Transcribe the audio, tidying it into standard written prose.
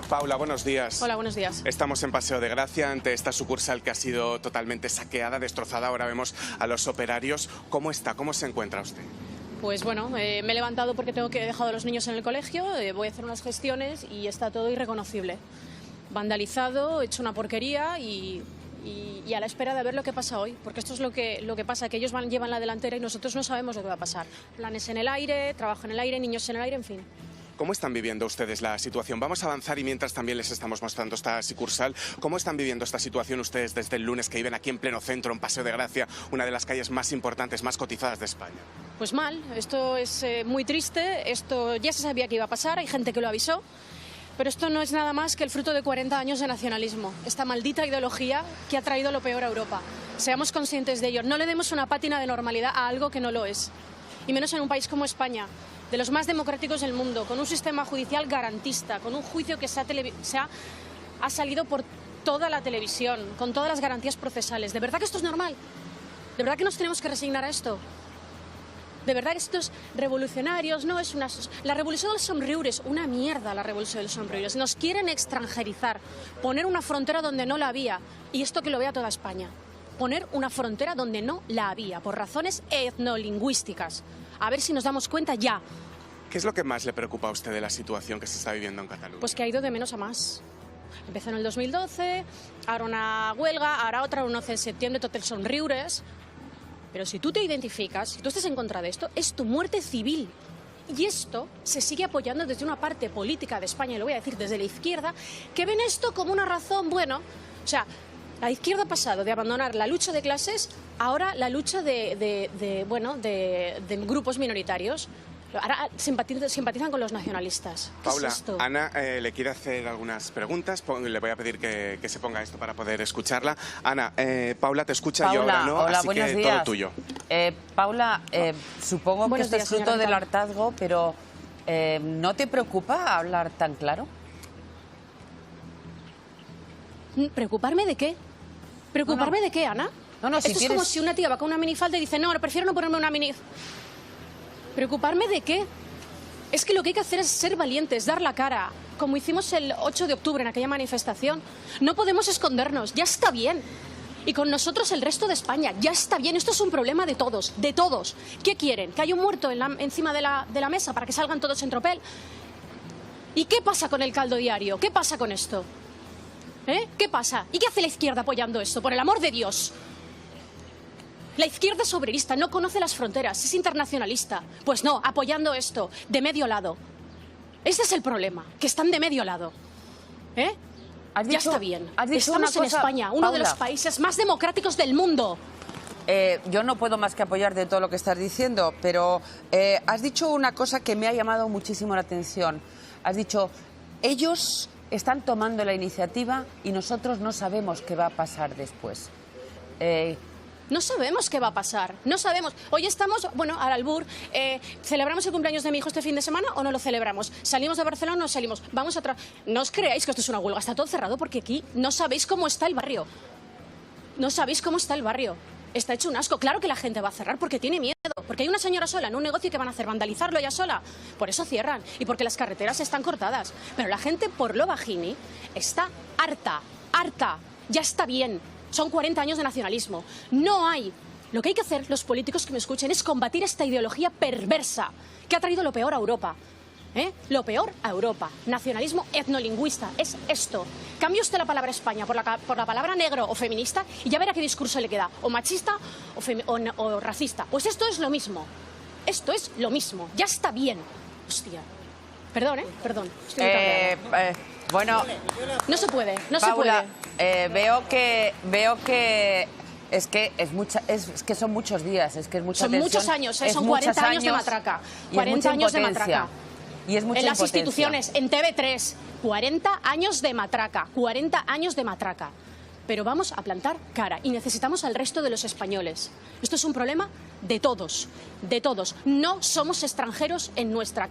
Paula, buenos días. Hola, buenos días. Estamos en Paseo de Gracia ante esta sucursal que ha sido totalmente saqueada, destrozada. Ahora vemos a los operarios. ¿Cómo está? ¿Cómo se encuentra usted? Pues bueno, me he levantado porque he dejado a los niños en el colegio, voy a hacer unas gestiones y está todo irreconocible. Vandalizado, hecho una porquería y a la espera de ver lo que pasa hoy, porque esto es lo que pasa, que ellos llevan la delantera y nosotros no sabemos lo que va a pasar. Planes en el aire, trabajo en el aire, niños en el aire, en fin. ¿Cómo están viviendo ustedes la situación? Vamos a avanzar y mientras también les estamos mostrando esta sucursal. ¿Cómo están viviendo esta situación ustedes desde el lunes que viven aquí en pleno centro, en Paseo de Gracia, una de las calles más importantes, más cotizadas de España? Pues mal, esto es muy triste, esto ya se sabía que iba a pasar, hay gente que lo avisó, pero esto no es nada más que el fruto de 40 años de nacionalismo, esta maldita ideología que ha traído lo peor a Europa. Seamos conscientes de ello, no le demos una pátina de normalidad a algo que no lo es, y menos en un país como España, de los más democráticos del mundo, con un sistema judicial garantista, con un juicio que ha salido por toda la televisión, con todas las garantías procesales. ¿De verdad que esto es normal? ¿De verdad que nos tenemos que resignar a esto? ¿De verdad que estos revolucionarios no es una... La revolución de los somriures, una mierda la revolución de los somriures. Nos quieren extranjerizar, poner una frontera donde no la había, y esto que lo vea toda España. Poner una frontera donde no la había, por razones etnolingüísticas. A ver si nos damos cuenta ya. ¿Qué es lo que más le preocupa a usted de la situación que se está viviendo en Cataluña? Pues que ha ido de menos a más. Empezó en el 2012, ahora una huelga, ahora otra, un 11 de septiembre, tot el somriures. Pero si tú te identificas, si tú estás en contra de esto, es tu muerte civil. Y esto se sigue apoyando desde una parte política de España, y lo voy a decir desde la izquierda, que ven esto como una razón, bueno, o sea, la izquierda ha pasado de abandonar la lucha de clases, ahora la lucha de grupos minoritarios. Ahora simpatizan con los nacionalistas. Paula, ¿Qué es esto? Ana le quiere hacer algunas preguntas. Le voy a pedir que se ponga esto para poder escucharla. Ana, Paula te escucha y yo ahora no, hola, así buenos que días. todo tuyo. Paula, supongo Buenos que esto días, es fruto señora del Rita. hartazgo, pero ¿no te preocupa hablar tan claro? ¿Preocuparme de qué? ¿Preocuparme de qué, Ana? No, si Esto es quieres... como si una tía va con una minifalda y dice, no, prefiero no ponerme una mini... ¿Preocuparme de qué? Es que lo que hay que hacer es ser valientes, dar la cara, como hicimos el 8 de octubre en aquella manifestación. No podemos escondernos, ya está bien. Y con nosotros el resto de España, ya está bien. Esto es un problema de todos, de todos. ¿Qué quieren? ¿Que haya un muerto encima de la mesa para que salgan todos en tropel? ¿Y qué pasa con el caldo diario? ¿Qué pasa con esto? ¿Qué pasa? ¿Y qué hace la izquierda apoyando esto? Por el amor de Dios. La izquierda es obrerista, no conoce las fronteras, es internacionalista. Pues no, apoyando esto, de medio lado. Ese es el problema, que están de medio lado. Ya está bien. Estamos en España, uno de los países más democráticos del mundo. Yo no puedo más que apoyar de todo lo que estás diciendo, pero has dicho una cosa que me ha llamado muchísimo la atención. Has dicho, ellos están tomando la iniciativa y nosotros no sabemos qué va a pasar después. No sabemos qué va a pasar, no sabemos. Hoy estamos, bueno, al albur, ¿celebramos el cumpleaños de mi hijo este fin de semana o no lo celebramos? ¿Salimos de Barcelona o no salimos? Vamos a no os creáis que esto es una huelga, está todo cerrado porque aquí no sabéis cómo está el barrio. No sabéis cómo está el barrio. Está hecho un asco. Claro que la gente va a cerrar porque tiene miedo. Porque hay una señora sola en un negocio que van a hacer vandalizarlo ella sola. Por eso cierran. Y porque las carreteras están cortadas. Pero la gente por lo bajini está harta. Ya está bien. Son 40 años de nacionalismo. No hay. Lo que hay que hacer, los políticos que me escuchen, es combatir esta ideología perversa que ha traído lo peor a Europa. Lo peor a Europa. Nacionalismo etnolingüista. Es esto. Cambie usted la palabra España por la palabra negro o feminista y ya verá qué discurso le queda. O machista o racista. Pues esto es lo mismo. Esto es lo mismo. Ya está bien. Hostia. Perdón, Perdón. Estoy muy cabreada. Bueno... No se puede, no Paula, se puede. Veo que es que son muchos días, es que es mucha Son tensión, muchos años, es son 40 años de matraca. Y 40 años de matraca. Y es mucha en las impotencia. instituciones, en TV3, 40 años de matraca, 40 años de matraca. Pero vamos a plantar cara y necesitamos al resto de los españoles. Esto es un problema de todos, de todos. No somos extranjeros en nuestra casa.